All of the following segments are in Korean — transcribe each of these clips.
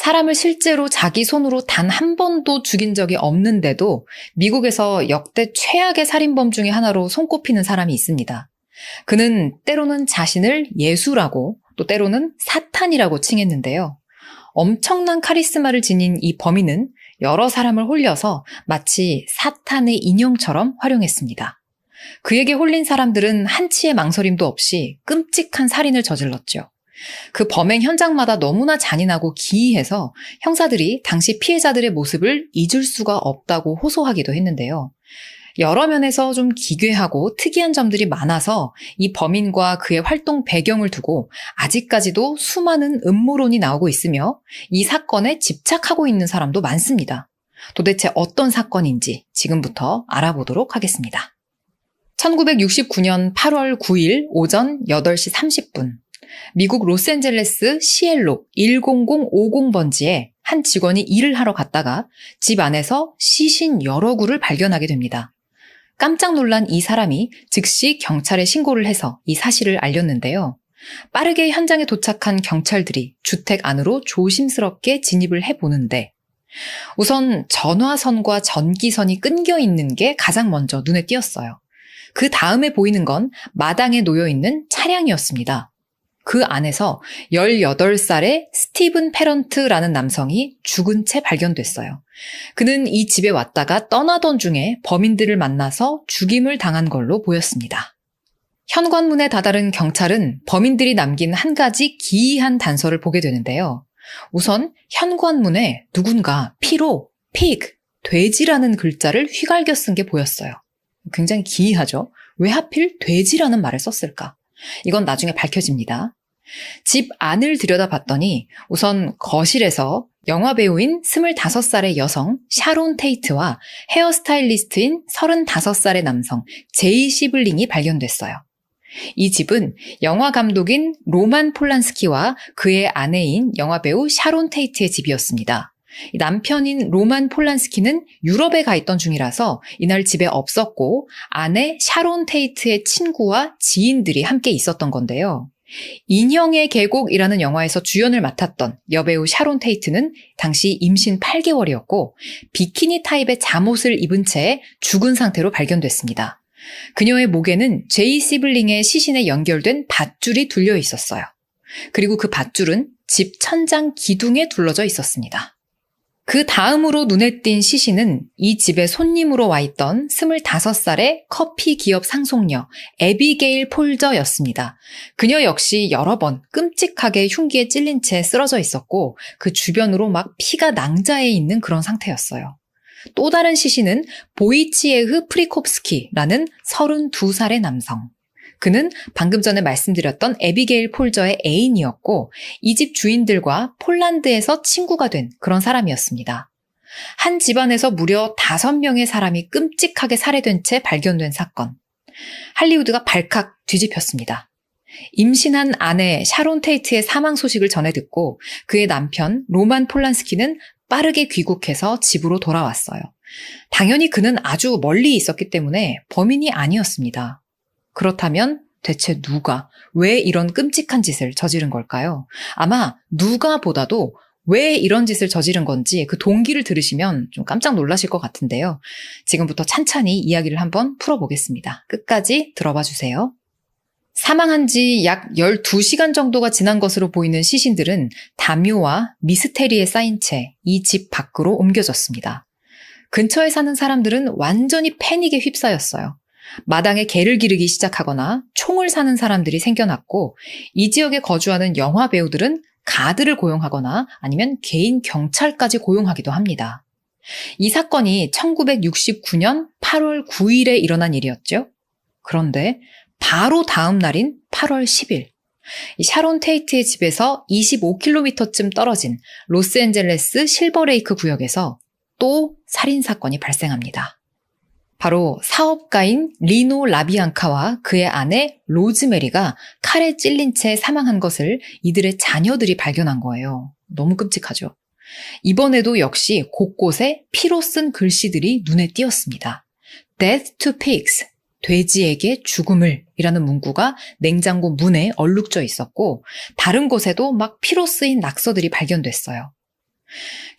사람을 실제로 자기 손으로 단 한 번도 죽인 적이 없는데도 미국에서 역대 최악의 살인범 중에 하나로 손꼽히는 사람이 있습니다. 그는 때로는 자신을 예수라고 또 때로는 사탄이라고 칭했는데요. 엄청난 카리스마를 지닌 이 범인은 여러 사람을 홀려서 마치 사탄의 인형처럼 활용했습니다. 그에게 홀린 사람들은 한치의 망설임도 없이 끔찍한 살인을 저질렀죠. 그 범행 현장마다 너무나 잔인하고 기이해서 형사들이 당시 피해자들의 모습을 잊을 수가 없다고 호소하기도 했는데요. 여러 면에서 좀 기괴하고 특이한 점들이 많아서 이 범인과 그의 활동 배경을 두고 아직까지도 수많은 음모론이 나오고 있으며 이 사건에 집착하고 있는 사람도 많습니다. 도대체 어떤 사건인지 지금부터 알아보도록 하겠습니다. 1969년 8월 9일 오전 8시 30분 미국 로스앤젤레스 시엘로 10050번지에 한 직원이 일을 하러 갔다가 집 안에서 시신 여러 구를 발견하게 됩니다. 깜짝 놀란 이 사람이 즉시 경찰에 신고를 해서 이 사실을 알렸는데요. 빠르게 현장에 도착한 경찰들이 주택 안으로 조심스럽게 진입을 해보는데 우선 전화선과 전기선이 끊겨 있는 게 가장 먼저 눈에 띄었어요. 그 다음에 보이는 건 마당에 놓여있는 차량이었습니다. 그 안에서 18살의 스티븐 페런트라는 남성이 죽은 채 발견됐어요. 그는 이 집에 왔다가 떠나던 중에 범인들을 만나서 죽임을 당한 걸로 보였습니다. 현관문에 다다른 경찰은 범인들이 남긴 한 가지 기이한 단서를 보게 되는데요. 우선 현관문에 누군가 피로 pig, 돼지라는 글자를 휘갈겨 쓴 게 보였어요. 굉장히 기이하죠? 왜 하필 돼지라는 말을 썼을까? 이건 나중에 밝혀집니다. 집 안을 들여다봤더니 우선 거실에서 영화 배우인 25살의 여성 샤론 테이트와 헤어스타일리스트인 35살의 남성 제이 시블링이 발견됐어요. 이 집은 영화 감독인 로만 폴란스키와 그의 아내인 영화 배우 샤론 테이트의 집이었습니다. 남편인 로만 폴란스키는 유럽에 가 있던 중이라서 이날 집에 없었고 아내 샤론 테이트의 친구와 지인들이 함께 있었던 건데요. 인형의 계곡이라는 영화에서 주연을 맡았던 여배우 샤론 테이트는 당시 임신 8개월이었고 비키니 타입의 잠옷을 입은 채 죽은 상태로 발견됐습니다. 그녀의 목에는 제이 시블링의 시신에 연결된 밧줄이 둘려 있었어요. 그리고 그 밧줄은 집 천장 기둥에 둘러져 있었습니다. 그 다음으로 눈에 띈 시신은 이 집에 손님으로 와 있던 25살의 커피 기업 상속녀 애비게일 폴저였습니다. 그녀 역시 여러 번 끔찍하게 흉기에 찔린 채 쓰러져 있었고 그 주변으로 막 피가 낭자해 있는 그런 상태였어요. 또 다른 시신은 보이치에흐 프리콥스키라는 32살의 남성. 그는 방금 전에 말씀드렸던 애비게일 폴저의 애인이었고 이 집 주인들과 폴란드에서 친구가 된 그런 사람이었습니다. 한 집안에서 무려 5명의 사람이 끔찍하게 살해된 채 발견된 사건. 할리우드가 발칵 뒤집혔습니다. 임신한 아내 샤론 테이트의 사망 소식을 전해 듣고 그의 남편 로만 폴란스키는 빠르게 귀국해서 집으로 돌아왔어요. 당연히 그는 아주 멀리 있었기 때문에 범인이 아니었습니다. 그렇다면 대체 누가, 왜 이런 끔찍한 짓을 저지른 걸까요? 아마 누가보다도 왜 이런 짓을 저지른 건지 그 동기를 들으시면 좀 깜짝 놀라실 것 같은데요. 지금부터 찬찬히 이야기를 한번 풀어보겠습니다. 끝까지 들어봐 주세요. 사망한 지 약 12시간 정도가 지난 것으로 보이는 시신들은 담요와 미스테리에 쌓인 채 이 집 밖으로 옮겨졌습니다. 근처에 사는 사람들은 완전히 패닉에 휩싸였어요. 마당에 개를 기르기 시작하거나 총을 사는 사람들이 생겨났고 이 지역에 거주하는 영화 배우들은 가드를 고용하거나 아니면 개인 경찰까지 고용하기도 합니다. 이 사건이 1969년 8월 9일에 일어난 일이었죠. 그런데 바로 다음 날인 8월 10일 이 샤론 테이트의 집에서 25km쯤 떨어진 로스앤젤레스 실버레이크 구역에서 또 살인사건이 발생합니다. 바로 사업가인 리노 라비앙카와 그의 아내 로즈메리가 칼에 찔린 채 사망한 것을 이들의 자녀들이 발견한 거예요. 너무 끔찍하죠. 이번에도 역시 곳곳에 피로 쓴 글씨들이 눈에 띄었습니다. Death to pigs, 돼지에게 죽음을 이라는 문구가 냉장고 문에 얼룩져 있었고 다른 곳에도 막 피로 쓰인 낙서들이 발견됐어요.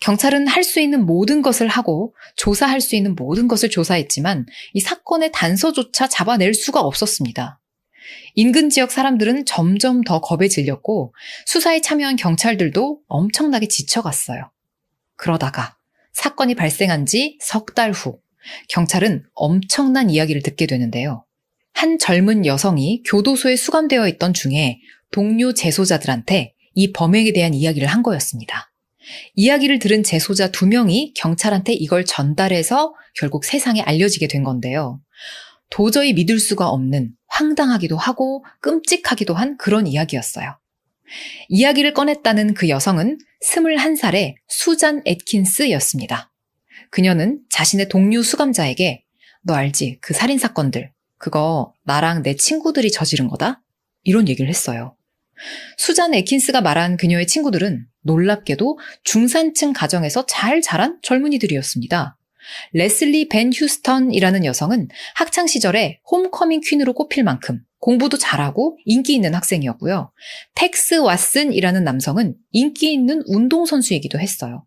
경찰은 할 수 있는 모든 것을 하고 조사할 수 있는 모든 것을 조사했지만 이 사건의 단서조차 잡아낼 수가 없었습니다. 인근 지역 사람들은 점점 더 겁에 질렸고 수사에 참여한 경찰들도 엄청나게 지쳐갔어요. 그러다가 사건이 발생한 지 석 달 후 경찰은 엄청난 이야기를 듣게 되는데요. 한 젊은 여성이 교도소에 수감되어 있던 중에 동료 재소자들한테 이 범행에 대한 이야기를 한 거였습니다. 이야기를 들은 재소자 2명이 경찰한테 이걸 전달해서 결국 세상에 알려지게 된 건데요. 도저히 믿을 수가 없는, 황당하기도 하고 끔찍하기도 한 그런 이야기였어요. 이야기를 꺼냈다는 그 여성은 21살의 수잔 애킨스였습니다. 그녀는 자신의 동료 수감자에게 너 알지? 그 살인사건들. 그거 나랑 내 친구들이 저지른 거다? 이런 얘기를 했어요. 수잔 애킨스가 말한 그녀의 친구들은 놀랍게도 중산층 가정에서 잘 자란 젊은이들이었습니다. 레슬리 벤 휴스턴이라는 여성은 학창시절에 홈커밍 퀸으로 꼽힐 만큼 공부도 잘하고 인기 있는 학생이었고요. 텍스 왓슨이라는 남성은 인기 있는 운동선수이기도 했어요.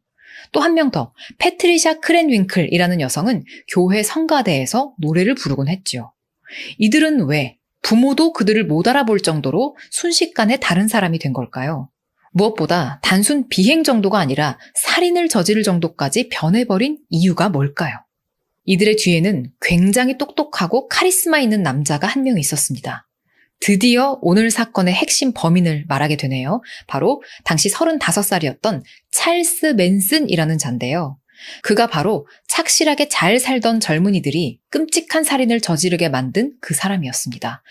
또 한 명 더, 패트리샤 크렌윙클이라는 여성은 교회 성가대에서 노래를 부르곤 했죠. 이들은 왜 부모도 그들을 못 알아볼 정도로 순식간에 다른 사람이 된 걸까요? 무엇보다 단순 비행 정도가 아니라 살인을 저지를 정도까지 변해버린 이유가 뭘까요? 이들의 뒤에는 굉장히 똑똑하고 카리스마 있는 남자가 한 명 있었습니다. 드디어 오늘 사건의 핵심 범인을 말하게 되네요. 바로 당시 35살이었던 찰스 맨슨이라는 자인데요. 그가 바로 착실하게 잘 살던 젊은이들이 끔찍한 살인을 저지르게 만든 그 사람이었습니다.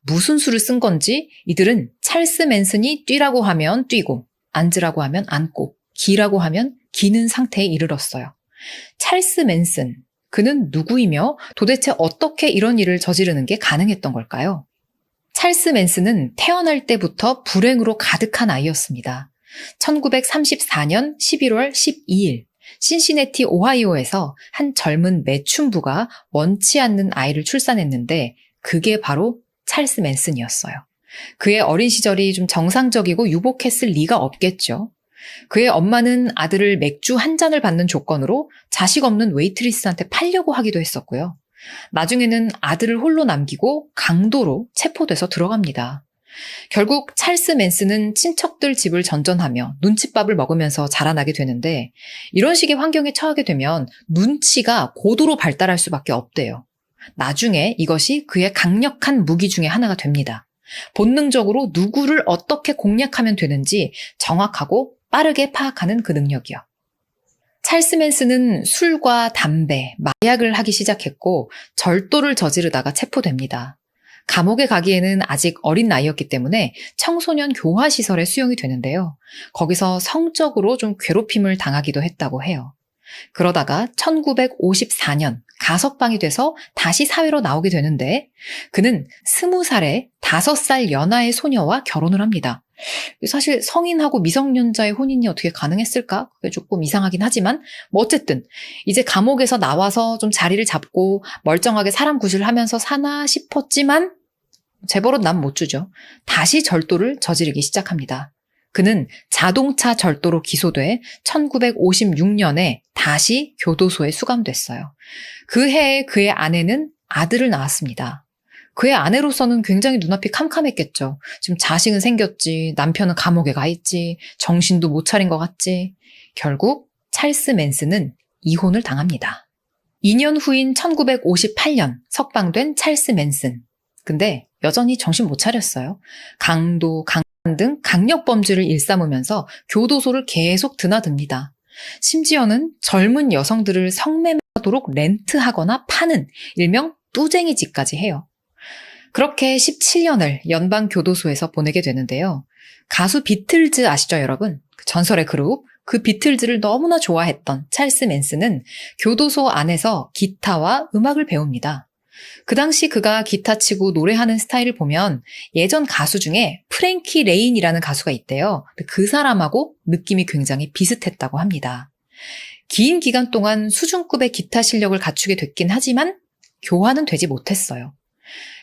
무슨 수를 쓴 건지 이들은 찰스 맨슨이 뛰라고 하면 뛰고 앉으라고 하면 앉고 기라고 하면 기는 상태에 이르렀어요. 찰스 맨슨, 그는 누구이며 도대체 어떻게 이런 일을 저지르는 게 가능했던 걸까요? 찰스 맨슨은 태어날 때부터 불행으로 가득한 아이였습니다. 1934년 11월 12일 신시내티 오하이오에서 한 젊은 매춘부가 원치 않는 아이를 출산했는데 그게 바로 찰스 맨슨이었어요. 그의 어린 시절이 좀 정상적이고 유복했을 리가 없겠죠. 그의 엄마는 아들을 맥주 한 잔을 받는 조건으로 자식 없는 웨이트리스한테 팔려고 하기도 했었고요. 나중에는 아들을 홀로 남기고 강도로 체포돼서 들어갑니다. 결국 찰스 맨슨은 친척들 집을 전전하며 눈칫밥을 먹으면서 자라나게 되는데 이런 식의 환경에 처하게 되면 눈치가 고도로 발달할 수밖에 없대요. 나중에 이것이 그의 강력한 무기 중에 하나가 됩니다. 본능적으로 누구를 어떻게 공략하면 되는지 정확하고 빠르게 파악하는 그 능력이요. 찰스 맨슨은 술과 담배, 마약을 하기 시작했고 절도를 저지르다가 체포됩니다. 감옥에 가기에는 아직 어린 나이였기 때문에 청소년 교화시설에 수용이 되는데요. 거기서 성적으로 좀 괴롭힘을 당하기도 했다고 해요. 그러다가 1954년 가석방이 돼서 다시 사회로 나오게 되는데 그는 20살에 5살 연하의 소녀와 결혼을 합니다. 사실 성인하고 미성년자의 혼인이 어떻게 가능했을까? 그게 조금 이상하긴 하지만 뭐 어쨌든 이제 감옥에서 나와서 좀 자리를 잡고 멀쩡하게 사람 구실하면서 사나 싶었지만 재벌은 남 못 주죠. 다시 절도를 저지르기 시작합니다. 그는 자동차 절도로 기소돼 1956년에 다시 교도소에 수감됐어요. 그 해에 그의 아내는 아들을 낳았습니다. 그의 아내로서는 굉장히 눈앞이 캄캄했겠죠. 지금 자식은 생겼지, 남편은 감옥에 가 있지, 정신도 못 차린 것 같지. 결국 찰스 맨슨은 이혼을 당합니다. 2년 후인 1958년 석방된 찰스 맨슨. 근데 여전히 정신 못 차렸어요. 강도, 강간 등 강력범죄를 일삼으면서 교도소를 계속 드나듭니다. 심지어는 젊은 여성들을 성매매하도록 렌트하거나 파는 일명 뚜쟁이 짓까지 해요. 그렇게 17년을 연방교도소에서 보내게 되는데요. 가수 비틀즈 아시죠, 여러분? 전설의 그룹, 그 비틀즈를 너무나 좋아했던 찰스 맨슨은 교도소 안에서 기타와 음악을 배웁니다. 그 당시 그가 기타 치고 노래하는 스타일을 보면 예전 가수 중에 프랭키 레인이라는 가수가 있대요. 그 사람하고 느낌이 굉장히 비슷했다고 합니다. 긴 기간 동안 수준급의 기타 실력을 갖추게 됐긴 하지만 교화는 되지 못했어요.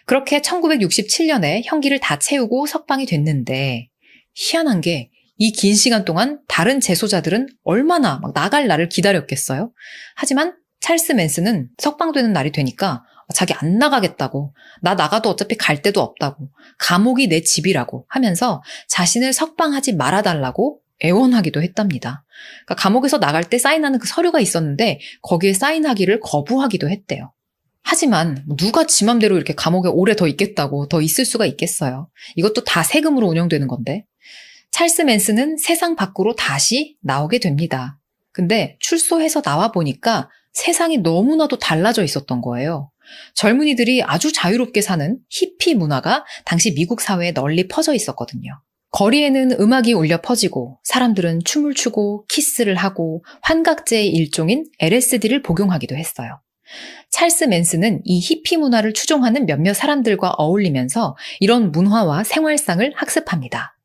그렇게 1967년에 형기를 다 채우고 석방이 됐는데 희한한 게 이 긴 시간 동안 다른 재소자들은 얼마나 막 나갈 날을 기다렸겠어요? 하지만 찰스 맨슨은 석방되는 날이 되니까 자기 안 나가겠다고, 나 나가도 어차피 갈 데도 없다고, 감옥이 내 집이라고 하면서 자신을 석방하지 말아달라고 애원하기도 했답니다. 그러니까 감옥에서 나갈 때 사인하는 그 서류가 있었는데 거기에 사인하기를 거부하기도 했대요. 하지만 누가 지 맘대로 이렇게 감옥에 오래 더 있겠다고, 더 있을 수가 있겠어요. 이것도 다 세금으로 운영되는 건데. 찰스 맨슨은 세상 밖으로 다시 나오게 됩니다. 근데 출소해서 나와 보니까 세상이 너무나도 달라져 있었던 거예요. 젊은이들이 아주 자유롭게 사는 히피 문화가 당시 미국 사회에 널리 퍼져 있었거든요. 거리에는 음악이 울려 퍼지고 사람들은 춤을 추고 키스를 하고 환각제의 일종인 LSD를 복용하기도 했어요. 찰스 맨슨은 이 히피 문화를 추종하는 몇몇 사람들과 어울리면서 이런 문화와 생활상을 학습합니다.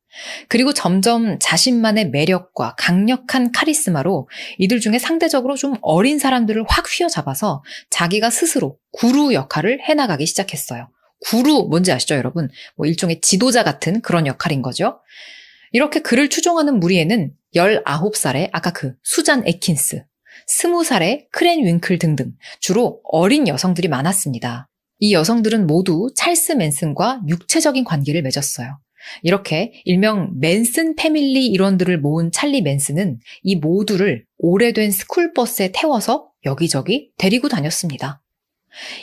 그리고 점점 자신만의 매력과 강력한 카리스마로 이들 중에 상대적으로 좀 어린 사람들을 확 휘어잡아서 자기가 스스로 구루 역할을 해나가기 시작했어요. 구루 뭔지 아시죠, 여러분? 일종의 지도자 같은 그런 역할인 거죠. 이렇게 그를 추종하는 무리에는 19살의 아까 그 수잔 애킨스, 20살의 크렌 윙클 등등 주로 어린 여성들이 많았습니다. 이 여성들은 모두 찰스 맨슨과 육체적인 관계를 맺었어요. 이렇게 일명 맨슨 패밀리 일원들을 모은 찰리 맨슨은 이 모두를 오래된 스쿨버스에 태워서 여기저기 데리고 다녔습니다.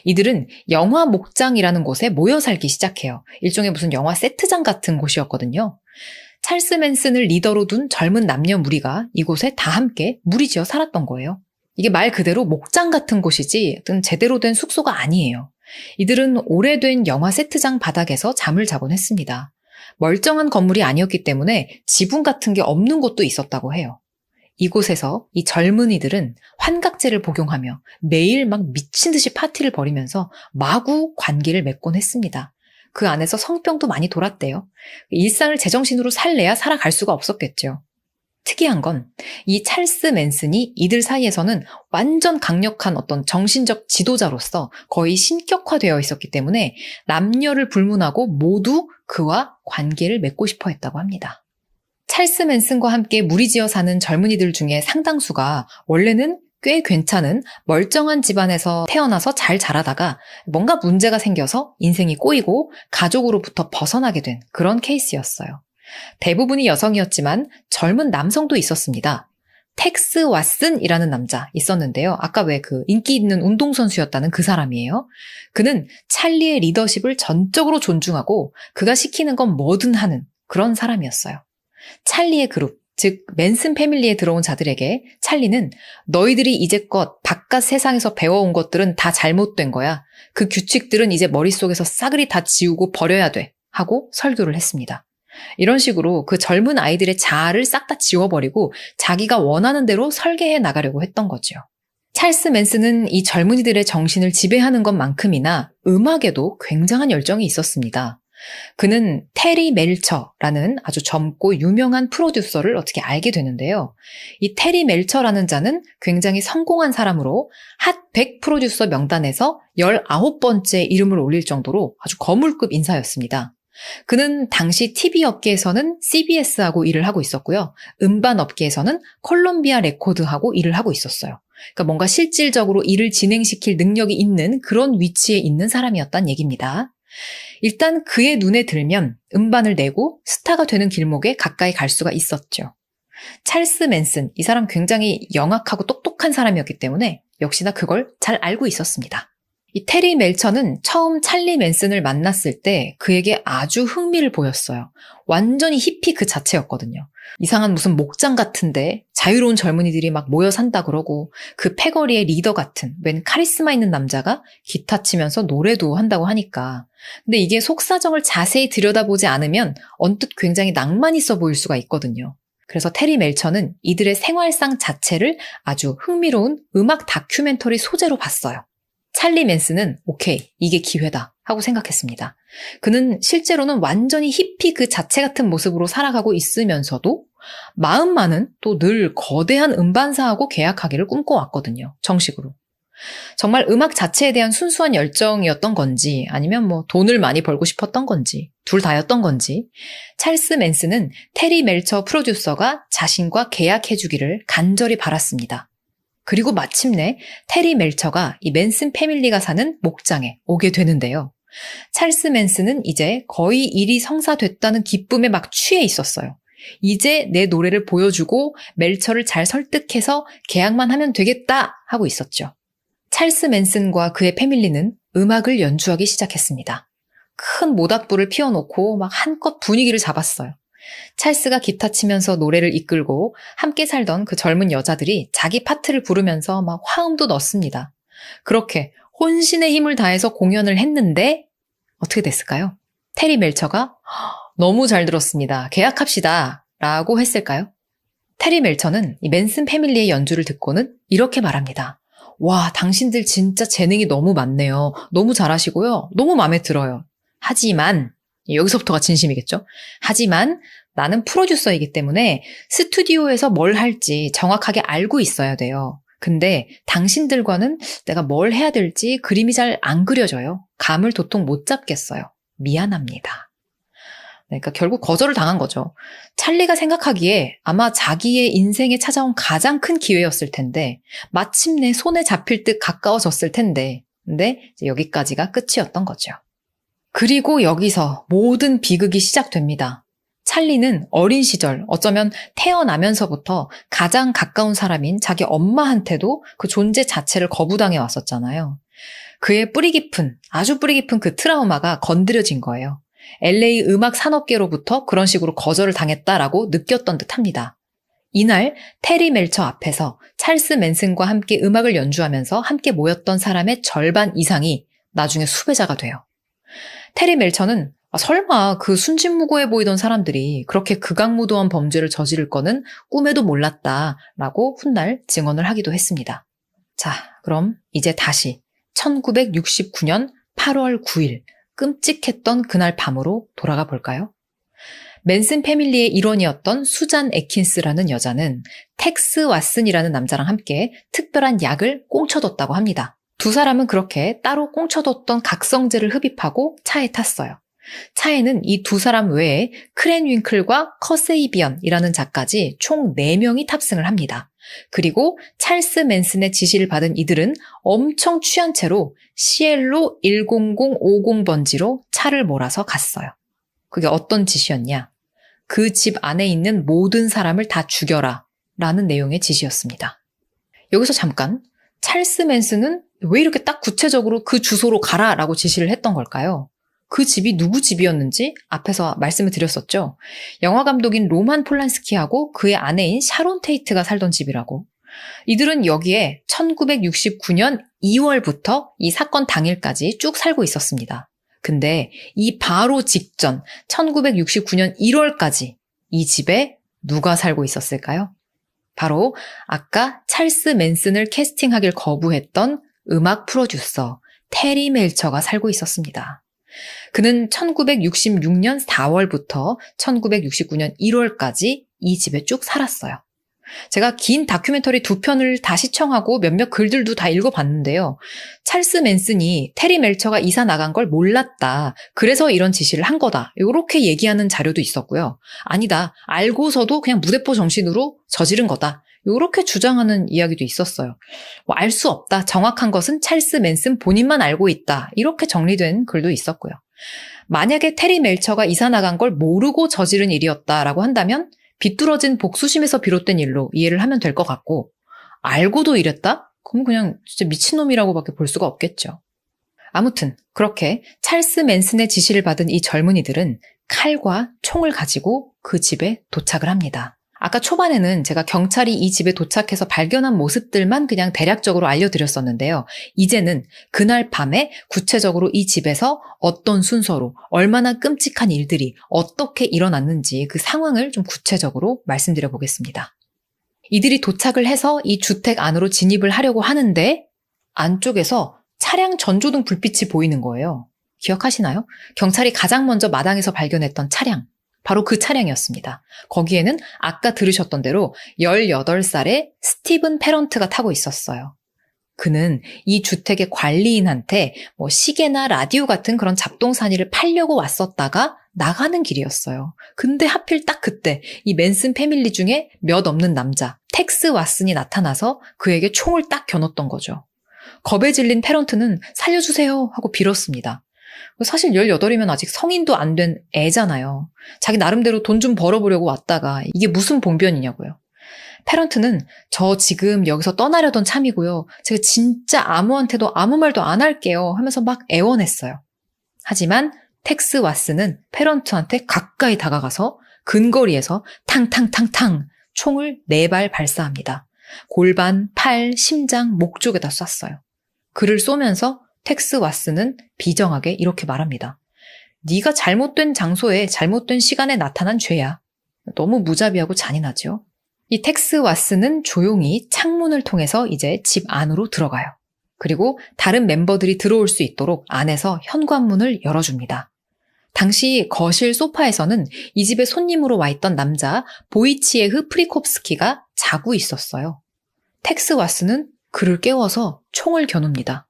이들은 영화 목장이라는 곳에 모여 살기 시작해요. 일종의 무슨 영화 세트장 같은 곳이었거든요. 찰스 맨슨을 리더로 둔 젊은 남녀 무리가 이곳에 다 함께 무리지어 살았던 거예요. 이게 말 그대로 목장 같은 곳이지 제대로 된 숙소가 아니에요. 이들은 오래된 영화 세트장 바닥에서 잠을 자곤 했습니다. 멀쩡한 건물이 아니었기 때문에 지붕 같은 게 없는 곳도 있었다고 해요. 이곳에서 이 젊은이들은 환각제를 복용하며 매일 막 미친 듯이 파티를 벌이면서 마구 관계를 맺곤 했습니다. 그 안에서 성병도 많이 돌았대요. 일상을 제정신으로 살래야 살아갈 수가 없었겠죠. 특이한 건 이 찰스 맨슨이 이들 사이에서는 완전 강력한 어떤 정신적 지도자로서 거의 신격화되어 있었기 때문에 남녀를 불문하고 모두 그와 관계를 맺고 싶어 했다고 합니다. 찰스 맨슨과 함께 무리지어 사는 젊은이들 중에 상당수가 원래는 꽤 괜찮은 멀쩡한 집안에서 태어나서 잘 자라다가 뭔가 문제가 생겨서 인생이 꼬이고 가족으로부터 벗어나게 된 그런 케이스였어요. 대부분이 여성이었지만 젊은 남성도 있었습니다. 텍스 왓슨이라는 남자 있었는데요. 아까 왜 그 인기 있는 운동선수였다는 그 사람이에요. 그는 찰리의 리더십을 전적으로 존중하고 그가 시키는 건 뭐든 하는 그런 사람이었어요. 찰리의 그룹, 즉 맨슨 패밀리에 들어온 자들에게 찰리는 너희들이 이제껏 바깥 세상에서 배워온 것들은 다 잘못된 거야. 그 규칙들은 이제 머릿속에서 싸그리 다 지우고 버려야 돼. 하고 설교를 했습니다. 이런 식으로 그 젊은 아이들의 자아를 싹 다 지워버리고 자기가 원하는 대로 설계해 나가려고 했던 거죠. 찰스 맨슨은 이 젊은이들의 정신을 지배하는 것만큼이나 음악에도 굉장한 열정이 있었습니다. 그는 테리 멜처라는 아주 젊고 유명한 프로듀서를 어떻게 알게 되는데요. 이 테리 멜처라는 자는 굉장히 성공한 사람으로 핫 100 프로듀서 명단에서 19번째 이름을 올릴 정도로 아주 거물급 인사였습니다. 그는 당시 TV 업계에서는 CBS하고 일을 하고 있었고요. 음반 업계에서는 콜롬비아 레코드하고 일을 하고 있었어요. 그러니까 뭔가 실질적으로 일을 진행시킬 능력이 있는 그런 위치에 있는 사람이었단 얘기입니다. 일단 그의 눈에 들면 음반을 내고 스타가 되는 길목에 가까이 갈 수가 있었죠. 찰스 맨슨, 이 사람 굉장히 영악하고 똑똑한 사람이었기 때문에 역시나 그걸 잘 알고 있었습니다. 이 테리 멜처는 처음 찰리 맨슨을 만났을 때 그에게 아주 흥미를 보였어요. 완전히 히피 그 자체였거든요. 이상한 무슨 목장 같은데 자유로운 젊은이들이 막 모여 산다 그러고 그 패거리의 리더 같은 웬 카리스마 있는 남자가 기타 치면서 노래도 한다고 하니까. 근데 이게 속사정을 자세히 들여다보지 않으면 언뜻 굉장히 낭만 있어 보일 수가 있거든요. 그래서 테리 멜처는 이들의 생활상 자체를 아주 흥미로운 음악 다큐멘터리 소재로 봤어요. 찰리 맨슨은 오케이, 이게 기회다 하고 생각했습니다. 그는 실제로는 완전히 히피 그 자체 같은 모습으로 살아가고 있으면서도 마음만은 또 늘 거대한 음반사하고 계약하기를 꿈꿔왔거든요. 정식으로. 정말 음악 자체에 대한 순수한 열정이었던 건지 아니면 돈을 많이 벌고 싶었던 건지 둘 다였던 건지 찰스 맨슨은 테리 멜처 프로듀서가 자신과 계약해주기를 간절히 바랐습니다. 그리고 마침내 테리 멜처가 이 맨슨 패밀리가 사는 목장에 오게 되는데요. 찰스 맨슨은 이제 거의 일이 성사됐다는 기쁨에 막 취해 있었어요. 이제 내 노래를 보여주고 멜처를 잘 설득해서 계약만 하면 되겠다 하고 있었죠. 찰스 맨슨과 그의 패밀리는 음악을 연주하기 시작했습니다. 큰 모닥불을 피워놓고 막 한껏 분위기를 잡았어요. 찰스가 기타 치면서 노래를 이끌고 함께 살던 그 젊은 여자들이 자기 파트를 부르면서 막 화음도 넣습니다. 그렇게 혼신의 힘을 다해서 공연을 했는데 어떻게 됐을까요? 테리 멜처가 너무 잘 들었습니다. 계약합시다 라고 했을까요? 테리 멜처는 이 맨슨 패밀리의 연주를 듣고는 이렇게 말합니다. 와, 당신들 진짜 재능이 너무 많네요. 너무 잘하시고요. 너무 마음에 들어요. 하지만 여기서부터가 진심이겠죠? 하지만 나는 프로듀서이기 때문에 스튜디오에서 뭘 할지 정확하게 알고 있어야 돼요. 근데 당신들과는 내가 뭘 해야 될지 그림이 잘 안 그려져요. 감을 도통 못 잡겠어요. 미안합니다. 그러니까 결국 거절을 당한 거죠. 찰리가 생각하기에 아마 자기의 인생에 찾아온 가장 큰 기회였을 텐데 마침내 손에 잡힐 듯 가까워졌을 텐데 근데 이제 여기까지가 끝이었던 거죠. 그리고 여기서 모든 비극이 시작됩니다. 찰리는 어린 시절 어쩌면 태어나면서부터 가장 가까운 사람인 자기 엄마한테도 그 존재 자체를 거부당해 왔었잖아요. 그의 아주 뿌리 깊은 그 트라우마가 건드려진 거예요. LA 음악 산업계로부터 그런 식으로 거절을 당했다라고 느꼈던 듯합니다. 이날 테리 멜처 앞에서 찰스 맨슨과 함께 음악을 연주하면서 함께 모였던 사람의 절반 이상이 나중에 수배자가 돼요. 테리 멜처는 설마 그 순진무구해 보이던 사람들이 그렇게 극악무도한 범죄를 저지를 거는 꿈에도 몰랐다라고 훗날 증언을 하기도 했습니다. 자, 그럼 이제 다시 1969년 8월 9일 끔찍했던 그날 밤으로 돌아가 볼까요? 맨슨 패밀리의 일원이었던 수잔 애킨스라는 여자는 텍스 왓슨이라는 남자랑 함께 특별한 약을 꽁쳐뒀다고 합니다. 두 사람은 그렇게 따로 꽁쳐뒀던 각성제를 흡입하고 차에 탔어요. 차에는 이 두 사람 외에 크랜윙클과 커세이비언이라는 자까지 총 4명이 탑승을 합니다. 그리고 찰스 맨슨의 지시를 받은 이들은 엄청 취한 채로 시엘로 10050번지로 차를 몰아서 갔어요. 그게 어떤 지시였냐? 그 집 안에 있는 모든 사람을 다 죽여라 라는 내용의 지시였습니다. 여기서 잠깐, 찰스 맨슨은 왜 이렇게 딱 구체적으로 그 주소로 가라라고 지시를 했던 걸까요? 그 집이 누구 집이었는지 앞에서 말씀을 드렸었죠. 영화감독인 로만 폴란스키하고 그의 아내인 샤론 테이트가 살던 집이라고. 이들은 여기에 1969년 2월부터 이 사건 당일까지 쭉 살고 있었습니다. 근데 이 바로 직전 1969년 1월까지 이 집에 누가 살고 있었을까요? 바로 아까 찰스 맨슨을 캐스팅하길 거부했던 음악 프로듀서 테리 멜처가 살고 있었습니다. 그는 1966년 4월부터 1969년 1월까지 이 집에 쭉 살았어요. 제가 긴 다큐멘터리 2편을 다 시청하고 몇몇 글들도 다 읽어봤는데요. 찰스 맨슨이 테리 멜처가 이사 나간 걸 몰랐다. 그래서 이런 지시를 한 거다. 이렇게 얘기하는 자료도 있었고요. 아니다. 알고서도 그냥 무대포 정신으로 저지른 거다. 이렇게 주장하는 이야기도 있었어요. 알 수 없다. 정확한 것은 찰스 맨슨 본인만 알고 있다. 이렇게 정리된 글도 있었고요. 만약에 테리 멜처가 이사 나간 걸 모르고 저지른 일이었다라고 한다면 비뚤어진 복수심에서 비롯된 일로 이해를 하면 될 것 같고 알고도 이랬다? 그럼 그냥 진짜 미친놈이라고밖에 볼 수가 없겠죠. 아무튼 그렇게 찰스 맨슨의 지시를 받은 이 젊은이들은 칼과 총을 가지고 그 집에 도착을 합니다. 아까 초반에는 제가 경찰이 이 집에 도착해서 발견한 모습들만 그냥 대략적으로 알려드렸었는데요. 이제는 그날 밤에 구체적으로 이 집에서 어떤 순서로 얼마나 끔찍한 일들이 어떻게 일어났는지 그 상황을 좀 구체적으로 말씀드려 보겠습니다. 이들이 도착을 해서 이 주택 안으로 진입을 하려고 하는데 안쪽에서 차량 전조등 불빛이 보이는 거예요. 기억하시나요? 경찰이 가장 먼저 마당에서 발견했던 차량. 바로 그 차량이었습니다. 거기에는 아까 들으셨던 대로 18살의 스티븐 페런트가 타고 있었어요. 그는 이 주택의 관리인한테 시계나 라디오 같은 그런 잡동사니를 팔려고 왔었다가 나가는 길이었어요. 근데 하필 딱 그때 이 맨슨 패밀리 중에 몇 없는 남자 텍스 왓슨이 나타나서 그에게 총을 딱 겨눴던 거죠. 겁에 질린 페런트는 살려주세요 하고 빌었습니다. 사실 18이면 아직 성인도 안 된 애잖아요. 자기 나름대로 돈 좀 벌어보려고 왔다가 이게 무슨 봉변이냐고요. 페런트는 저 지금 여기서 떠나려던 참이고요. 제가 진짜 아무한테도 아무 말도 안 할게요 하면서 막 애원했어요. 하지만 텍스 왓슨은 페런트한테 가까이 다가가서 근거리에서 탕탕탕탕 총을 4발 발사합니다. 골반, 팔, 심장, 목 쪽에다 쐈어요. 그를 쏘면서 텍스 왓슨은 비정하게 이렇게 말합니다. 네가 잘못된 장소에 잘못된 시간에 나타난 죄야. 너무 무자비하고 잔인하죠. 이 텍스 왓슨은 조용히 창문을 통해서 이제 집 안으로 들어가요. 그리고 다른 멤버들이 들어올 수 있도록 안에서 현관문을 열어줍니다. 당시 거실 소파에서는 이 집에 손님으로 와 있던 남자 보이치에흐 프리콥스키가 자고 있었어요. 텍스 왓슨은 그를 깨워서 총을 겨눕니다.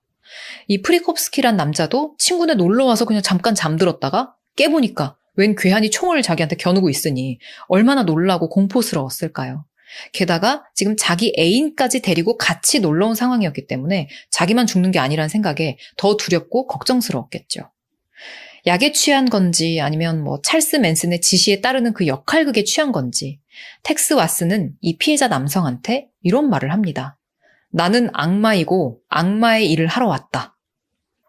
이 프리콥스키란 남자도 친구네 놀러와서 그냥 잠깐 잠들었다가 깨보니까 웬 괴한이 총을 자기한테 겨누고 있으니 얼마나 놀라고 공포스러웠을까요? 게다가 지금 자기 애인까지 데리고 같이 놀러 온 상황이었기 때문에 자기만 죽는 게 아니란 생각에 더 두렵고 걱정스러웠겠죠. 약에 취한 건지 아니면 찰스 맨슨의 지시에 따르는 그 역할극에 취한 건지 텍스 왓슨은 이 피해자 남성한테 이런 말을 합니다. 나는 악마이고 악마의 일을 하러 왔다.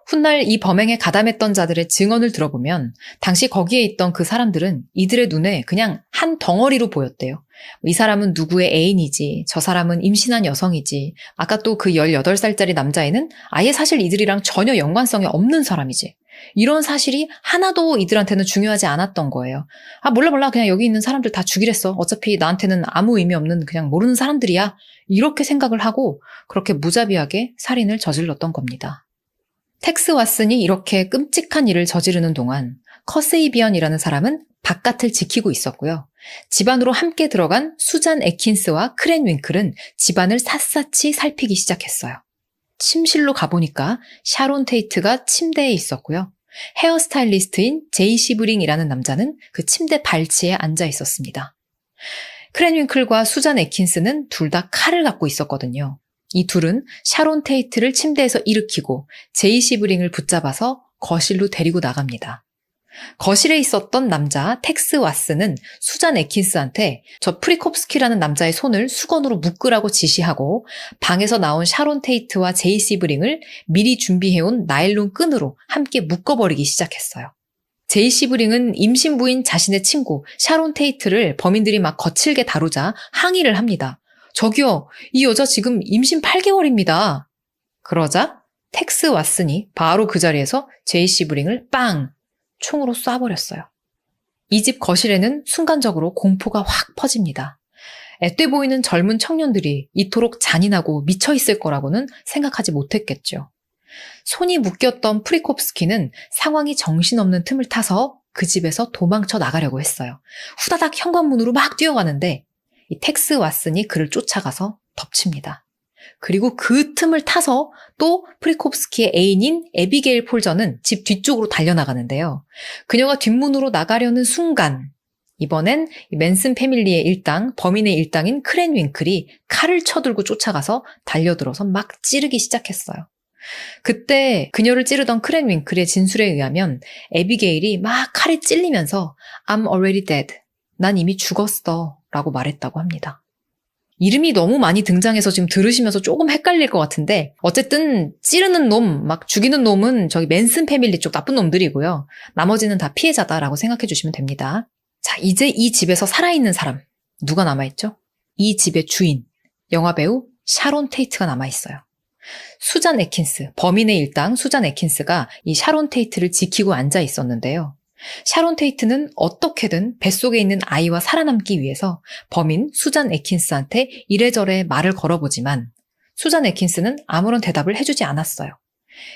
훗날 이 범행에 가담했던 자들의 증언을 들어보면 당시 거기에 있던 그 사람들은 이들의 눈에 그냥 한 덩어리로 보였대요. 이 사람은 누구의 애인이지, 저 사람은 임신한 여성이지, 아까 또 그 18살짜리 남자애는 아예 사실 이들이랑 전혀 연관성이 없는 사람이지. 이런 사실이 하나도 이들한테는 중요하지 않았던 거예요. 몰라 그냥 여기 있는 사람들 다 죽이랬어. 어차피 나한테는 아무 의미 없는 그냥 모르는 사람들이야. 이렇게 생각을 하고 그렇게 무자비하게 살인을 저질렀던 겁니다. 텍스 왓슨이 이렇게 끔찍한 일을 저지르는 동안 커세이비언이라는 사람은 바깥을 지키고 있었고요. 집안으로 함께 들어간 수잔 애킨스와 크렌 윙클은 집안을 샅샅이 살피기 시작했어요. 침실로 가보니까 샤론 테이트가 침대에 있었고요. 헤어스타일리스트인 제이 시브링이라는 남자는 그 침대 발치에 앉아 있었습니다. 크렌 윙클과 수잔 애킨스는 둘 다 칼을 갖고 있었거든요. 이 둘은 샤론 테이트를 침대에서 일으키고 제이 시브링을 붙잡아서 거실로 데리고 나갑니다. 거실에 있었던 남자 텍스 왓슨은 수잔 애킨스한테 저 프리콥스키라는 남자의 손을 수건으로 묶으라고 지시하고 방에서 나온 샤론 테이트와 제이 시브링을 미리 준비해온 나일론 끈으로 함께 묶어버리기 시작했어요. 제이 시브링은 임신 부인 자신의 친구 샤론 테이트를 범인들이 막 거칠게 다루자 항의를 합니다. 저기요, 이 여자 지금 임신 8개월입니다. 그러자 텍스 왓슨이 바로 그 자리에서 제이 시브링을 빵! 총으로 쏴버렸어요. 이 집 거실에는 순간적으로 공포가 확 퍼집니다. 앳돼 보이는 젊은 청년들이 이토록 잔인하고 미쳐있을 거라고는 생각하지 못했겠죠. 손이 묶였던 프리콥스키는 상황이 정신없는 틈을 타서 그 집에서 도망쳐 나가려고 했어요. 후다닥 현관문으로 막 뛰어가는데 이 텍스 왓슨이 그를 쫓아가서 덮칩니다. 그리고 그 틈을 타서 또 프리콥스키의 애인인 에비게일 폴저는 집 뒤쪽으로 달려나가는데요. 그녀가 뒷문으로 나가려는 순간 이번엔 맨슨 패밀리의 일당, 범인의 일당인 크렌 윙클이 칼을 쳐들고 쫓아가서 달려들어서 막 찌르기 시작했어요. 그때 그녀를 찌르던 크렌 윙클의 진술에 의하면 에비게일이 막 칼에 찔리면서 I'm already dead. 난 이미 죽었어 라고 말했다고 합니다. 이름이 너무 많이 등장해서 지금 들으시면서 조금 헷갈릴 것 같은데 어쨌든 찌르는 놈, 막 죽이는 놈은 저기 맨슨 패밀리 쪽 나쁜 놈들이고요. 나머지는 다 피해자다라고 생각해 주시면 됩니다. 자, 이제 이 집에서 살아있는 사람 누가 남아있죠? 이 집의 주인, 영화배우 샤론 테이트가 남아있어요. 수잔 애킨스, 범인의 일당 수잔 애킨스가 이 샤론 테이트를 지키고 앉아 있었는데요. 샤론 테이트는 어떻게든 뱃속에 있는 아이와 살아남기 위해서 범인 수잔 애킨스한테 이래저래 말을 걸어보지만 수잔 애킨스는 아무런 대답을 해주지 않았어요.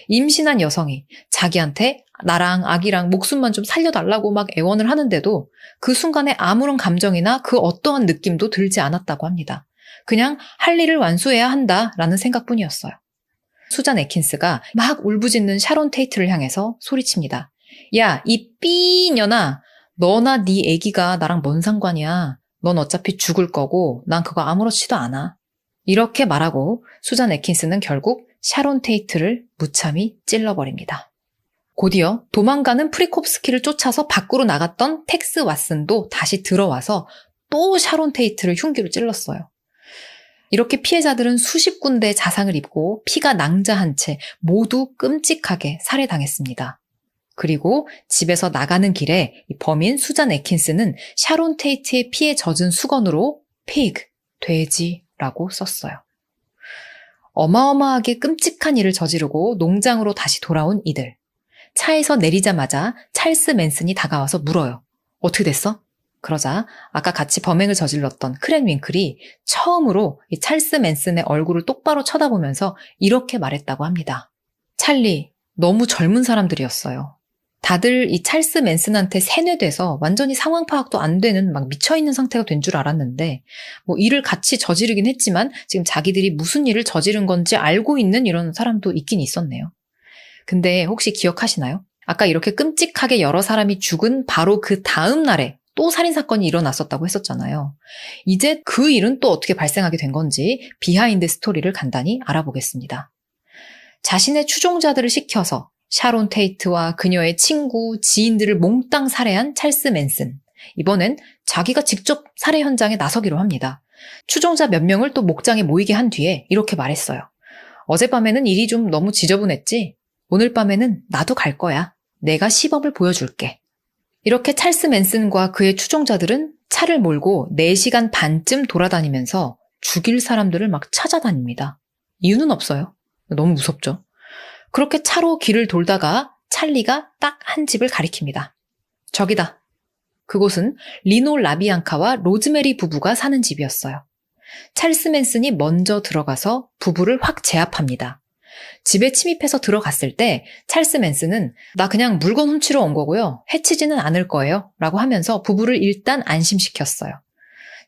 임신한 여성이 자기한테 나랑 아기랑 목숨만 좀 살려달라고 막 애원을 하는데도 그 순간에 아무런 감정이나 그 어떠한 느낌도 들지 않았다고 합니다. 그냥 할 일을 완수해야 한다라는 생각뿐이었어요. 수잔 애킨스가 막 울부짖는 샤론 테이트를 향해서 소리칩니다. 야, 이 삐년아, 너나 네 애기가 나랑 뭔 상관이야. 넌 어차피 죽을 거고 난 그거 아무렇지도 않아. 이렇게 말하고 수잔 애킨스는 결국 샤론 테이트를 무참히 찔러버립니다. 곧이어 도망가는 프리콥스키를 쫓아서 밖으로 나갔던 텍스 왓슨도 다시 들어와서 또 샤론 테이트를 흉기로 찔렀어요. 이렇게 피해자들은 수십 군데 자상을 입고 피가 낭자한 채 모두 끔찍하게 살해당했습니다. 그리고 집에서 나가는 길에 범인 수잔 애킨스는 샤론 테이트의 피에 젖은 수건으로 pig, 돼지라고 썼어요. 어마어마하게 끔찍한 일을 저지르고 농장으로 다시 돌아온 이들. 차에서 내리자마자 찰스 맨슨이 다가와서 물어요. 어떻게 됐어? 그러자 아까 같이 범행을 저질렀던 크렌 윙클이 처음으로 이 찰스 맨슨의 얼굴을 똑바로 쳐다보면서 이렇게 말했다고 합니다. 찰리, 너무 젊은 사람들이었어요. 다들 이 찰스 맨슨한테 세뇌돼서 완전히 상황 파악도 안 되는 막 미쳐있는 상태가 된 줄 알았는데 일을 같이 저지르긴 했지만 지금 자기들이 무슨 일을 저지른 건지 알고 있는 이런 사람도 있긴 있었네요. 근데 혹시 기억하시나요? 아까 이렇게 끔찍하게 여러 사람이 죽은 바로 그 다음 날에 또 살인사건이 일어났었다고 했었잖아요. 이제 그 일은 또 어떻게 발생하게 된 건지 비하인드 스토리를 간단히 알아보겠습니다. 자신의 추종자들을 시켜서 샤론 테이트와 그녀의 친구, 지인들을 몽땅 살해한 찰스 맨슨. 이번엔 자기가 직접 살해 현장에 나서기로 합니다. 추종자 몇 명을 또 목장에 모이게 한 뒤에 이렇게 말했어요. 어젯밤에는 일이 좀 너무 지저분했지? 오늘 밤에는 나도 갈 거야. 내가 시범을 보여줄게. 이렇게 찰스 맨슨과 그의 추종자들은 차를 몰고 4시간 반쯤 돌아다니면서 죽일 사람들을 막 찾아다닙니다. 이유는 없어요. 너무 무섭죠. 그렇게 차로 길을 돌다가 찰리가 딱 한 집을 가리킵니다. 저기다. 그곳은 리노 라비앙카와 로즈메리 부부가 사는 집이었어요. 찰스 맨슨이 먼저 들어가서 부부를 확 제압합니다. 집에 침입해서 들어갔을 때 찰스 맨슨은 나 그냥 물건 훔치러 온 거고요. 해치지는 않을 거예요. 라고 하면서 부부를 일단 안심시켰어요.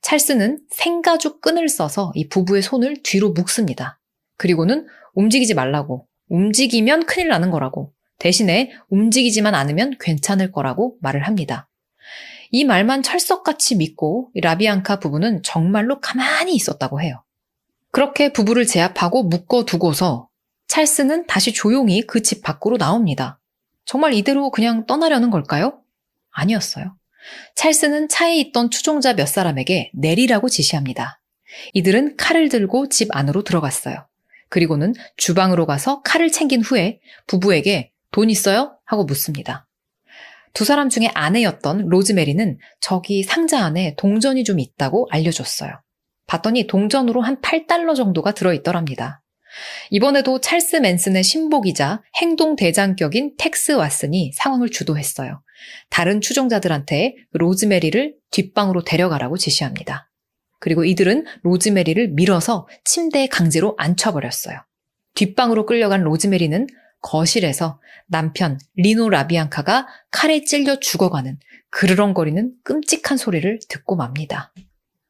찰스는 생가죽 끈을 써서 이 부부의 손을 뒤로 묶습니다. 그리고는 움직이지 말라고, 움직이면 큰일 나는 거라고, 대신에 움직이지만 않으면 괜찮을 거라고 말을 합니다. 이 말만 철석같이 믿고 라비앙카 부부는 정말로 가만히 있었다고 해요. 그렇게 부부를 제압하고 묶어두고서 찰스는 다시 조용히 그 집 밖으로 나옵니다. 정말 이대로 그냥 떠나려는 걸까요? 아니었어요. 찰스는 차에 있던 추종자 몇 사람에게 내리라고 지시합니다. 이들은 칼을 들고 집 안으로 들어갔어요. 그리고는 주방으로 가서 칼을 챙긴 후에 부부에게 돈 있어요? 하고 묻습니다. 두 사람 중에 아내였던 로즈메리는 저기 상자 안에 동전이 좀 있다고 알려줬어요. 봤더니 동전으로 한 8달러 정도가 들어있더랍니다. 이번에도 찰스 맨슨의 신복이자 행동대장격인 텍스 왓슨이 상황을 주도했어요. 다른 추종자들한테 로즈메리를 뒷방으로 데려가라고 지시합니다. 그리고 이들은 로즈메리를 밀어서 침대에 강제로 앉혀버렸어요. 뒷방으로 끌려간 로즈메리는 거실에서 남편 리노 라비앙카가 칼에 찔려 죽어가는 그르렁거리는 끔찍한 소리를 듣고 맙니다.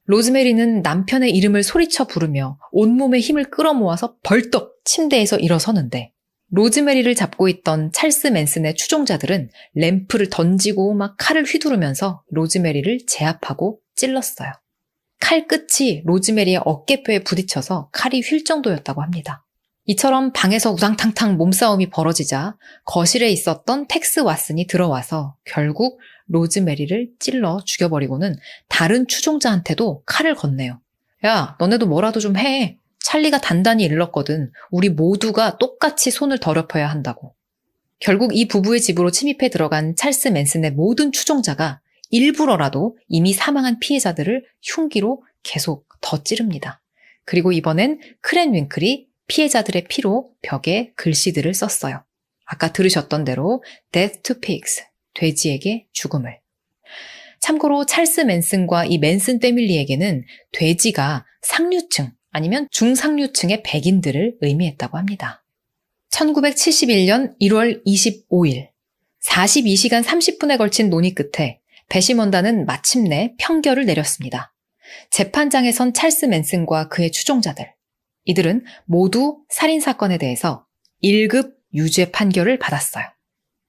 로즈메리는 남편의 이름을 소리쳐 부르며 온몸에 힘을 끌어모아서 벌떡 침대에서 일어서는데 로즈메리를 잡고 있던 찰스 맨슨의 추종자들은 램프를 던지고 막 칼을 휘두르면서 로즈메리를 제압하고 찔렀어요. 칼 끝이 로즈메리의 어깨뼈에 부딪혀서 칼이 휠 정도였다고 합니다. 이처럼 방에서 우당탕탕 몸싸움이 벌어지자 거실에 있었던 텍스 왓슨이 들어와서 결국 로즈메리를 찔러 죽여버리고는 다른 추종자한테도 칼을 건네요. 야, 너네도 뭐라도 좀 해. 찰리가 단단히 일렀거든. 우리 모두가 똑같이 손을 더럽혀야 한다고. 결국 이 부부의 집으로 침입해 들어간 찰스 맨슨의 모든 추종자가 일부러라도 이미 사망한 피해자들을 흉기로 계속 더 찌릅니다. 그리고 이번엔 크렌 윙클이 피해자들의 피로 벽에 글씨들을 썼어요. 아까 들으셨던 대로 Death to Pigs, 돼지에게 죽음을. 참고로 찰스 맨슨과 이 맨슨 패밀리에게는 돼지가 상류층 아니면 중상류층의 백인들을 의미했다고 합니다. 1971년 1월 25일 42시간 30분에 걸친 논의 끝에 배심원단은 마침내 평결을 내렸습니다. 재판장에 선 찰스 맨슨과 그의 추종자들. 이들은 모두 살인사건에 대해서 1급 유죄 판결을 받았어요.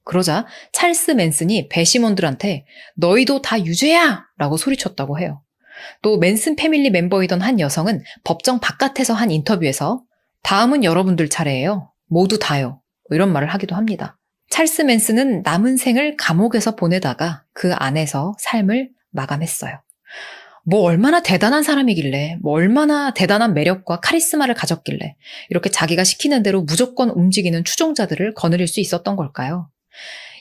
그러자 찰스 맨슨이 배심원들한테 너희도 다 유죄야! 라고 소리쳤다고 해요. 또 맨슨 패밀리 멤버이던 한 여성은 법정 바깥에서 한 인터뷰에서 다음은 여러분들 차례예요. 모두 다요. 이런 말을 하기도 합니다. 찰스 맨슨은 남은 생을 감옥에서 보내다가 그 안에서 삶을 마감했어요. 뭐 얼마나 대단한 사람이길래, 뭐 얼마나 대단한 매력과 카리스마를 가졌길래 이렇게 자기가 시키는 대로 무조건 움직이는 추종자들을 거느릴 수 있었던 걸까요?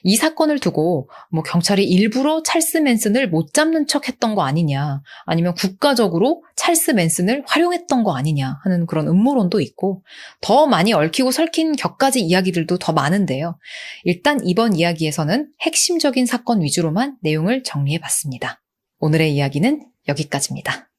이 사건을 두고 뭐 경찰이 일부러 찰스 맨슨을 못 잡는 척 했던 거 아니냐, 아니면 국가적으로 찰스 맨슨을 활용했던 거 아니냐 하는 그런 음모론도 있고, 더 많이 얽히고 설킨 격가지 이야기들도 더 많은데요. 일단 이번 이야기에서는 핵심적인 사건 위주로만 내용을 정리해봤습니다. 오늘의 이야기는 여기까지입니다.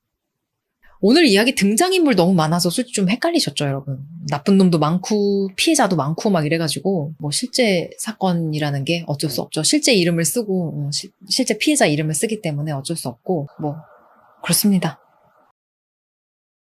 오늘 이야기 등장인물 너무 많아서 솔직히 좀 헷갈리셨죠, 여러분? 나쁜 놈도 많고 피해자도 많고 막 이래가지고 뭐 실제 사건이라는 게 어쩔 수 없죠. 실제 이름을 쓰고 실제 피해자 이름을 쓰기 때문에 어쩔 수 없고 뭐 그렇습니다.